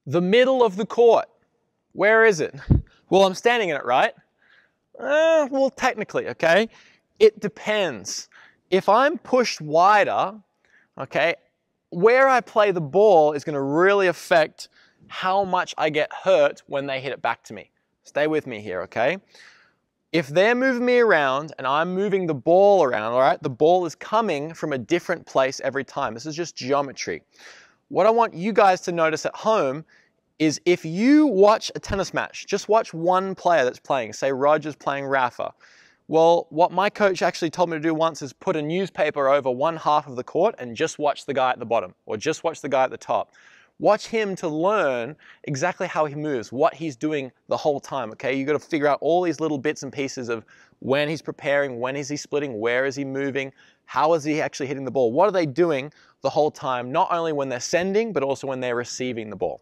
The middle of the court. Where is it? Well, I'm standing in it, right? Well, technically, okay? It depends. If I'm pushed wider, okay, where I play the ball is going to really affect how much I get hurt when they hit it back to me. Stay with me here, okay? If they're moving me around and I'm moving the ball around, all right, the ball is coming from a different place every time. This is just geometry. What I want you guys to notice at home is if you watch a tennis match, just watch one player that's playing, say Roger's playing Rafa. Well, what my coach actually told me to do once is put a newspaper over one half of the court and just watch the guy at the bottom or just watch the guy at the top. Watch him to learn exactly how he moves, what he's doing the whole time, okay? You've got to figure out all these little bits and pieces of when he's preparing, when is he splitting, where is he moving, how is he actually hitting the ball, what are they doing the whole time, not only when they're sending, but also when they're receiving the ball.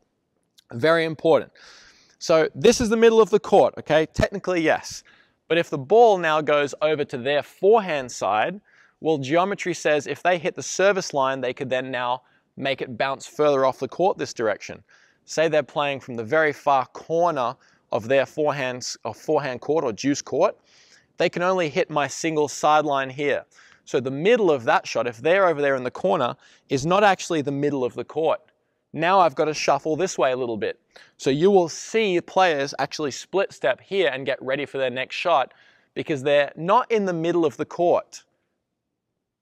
Very important. So this is the middle of the court, okay? Technically, yes. But if the ball now goes over to their forehand side, well, geometry says if they hit the service line, they could then now make it bounce further off the court this direction. Say they're playing from the very far corner of their forehand court or juice court, they can only hit my single sideline here. So the middle of that shot, if they're over there in the corner, is not actually the middle of the court. Now I've got to shuffle this way a little bit. So you will see players actually split step here and get ready for their next shot because they're not in the middle of the court.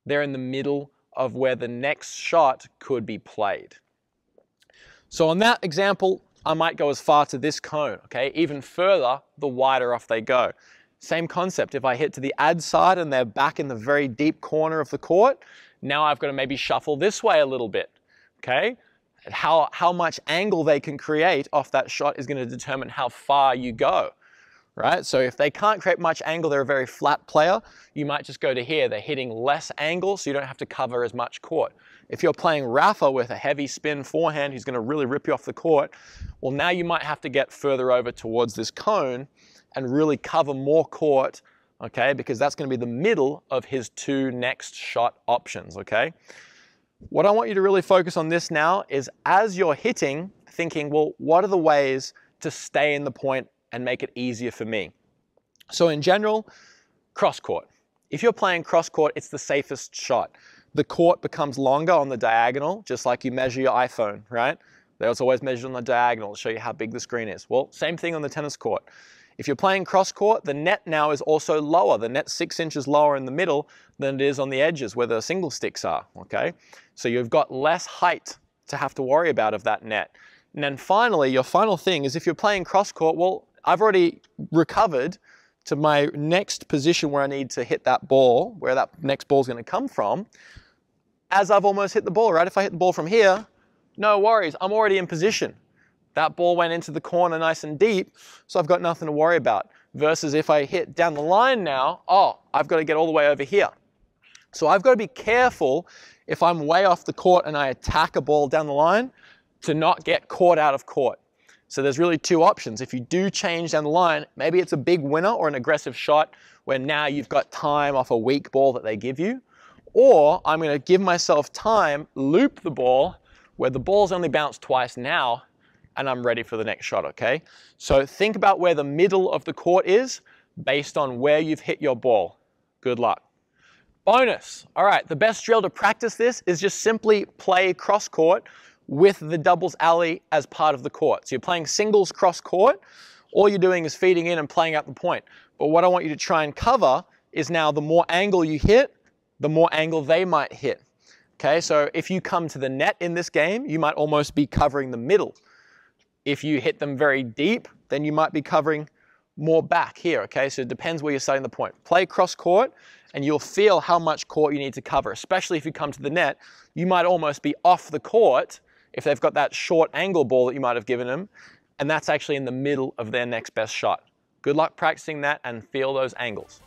They're in the middle of where the next shot could be played. So on that example, I might go as far to this cone, okay? Even further, the wider off they go. Same concept, if I hit to the ad side and they're back in the very deep corner of the court, now I've got to maybe shuffle this way a little bit, okay? How much angle they can create off that shot is going to determine how far you go, right? So if they can't create much angle, they're a very flat player, you might just go to here. They're hitting less angle, so you don't have to cover as much court. If you're playing Rafa with a heavy spin forehand who's going to really rip you off the court, well, now you might have to get further over towards this cone and really cover more court, okay? Because that's going to be the middle of his two next shot options, okay? What I want you to really focus on this now is as you're hitting, thinking, well, what are the ways to stay in the point and make it easier for me? So in general, cross court. If you're playing cross court, it's the safest shot. The court becomes longer on the diagonal, just like you measure your iPhone, right? It's always measured on the diagonal to show you how big the screen is. Well, same thing on the tennis court. If you're playing cross court, the net now is also lower. The net's 6 inches lower in the middle than it is on the edges where the single sticks are, okay? So you've got less height to have to worry about of that net. And then finally, your final thing is if you're playing cross court, well, I've already recovered to my next position where I need to hit that ball, where that next ball is going to come from, as I've almost hit the ball, right? If I hit the ball from here, no worries, I'm already in position. That ball went into the corner nice and deep, so I've got nothing to worry about. Versus if I hit down the line now, oh, I've got to get all the way over here. So I've got to be careful if I'm way off the court and I attack a ball down the line to not get caught out of court. So there's really two options. If you do change down the line, maybe it's a big winner or an aggressive shot where now you've got time off a weak ball that they give you. Or I'm going to give myself time, loop the ball, where the ball's only bounced twice now, and I'm ready for the next shot, okay? So think about where the middle of the court is based on where you've hit your ball. Good luck. Bonus. All right, the best drill to practice this is just simply play cross court with the doubles alley as part of the court. So you're playing singles cross court, all you're doing is feeding in and playing out the point. But what I want you to try and cover is now the more angle you hit, the more angle they might hit. Okay, so if you come to the net in this game, you might almost be covering the middle. If you hit them very deep, then you might be covering more back here, okay? So it depends where you're setting the point. Play cross court and you'll feel how much court you need to cover, especially if you come to the net. You might almost be off the court if they've got that short angle ball that you might have given them, and that's actually in the middle of their next best shot. Good luck practicing that and feel those angles.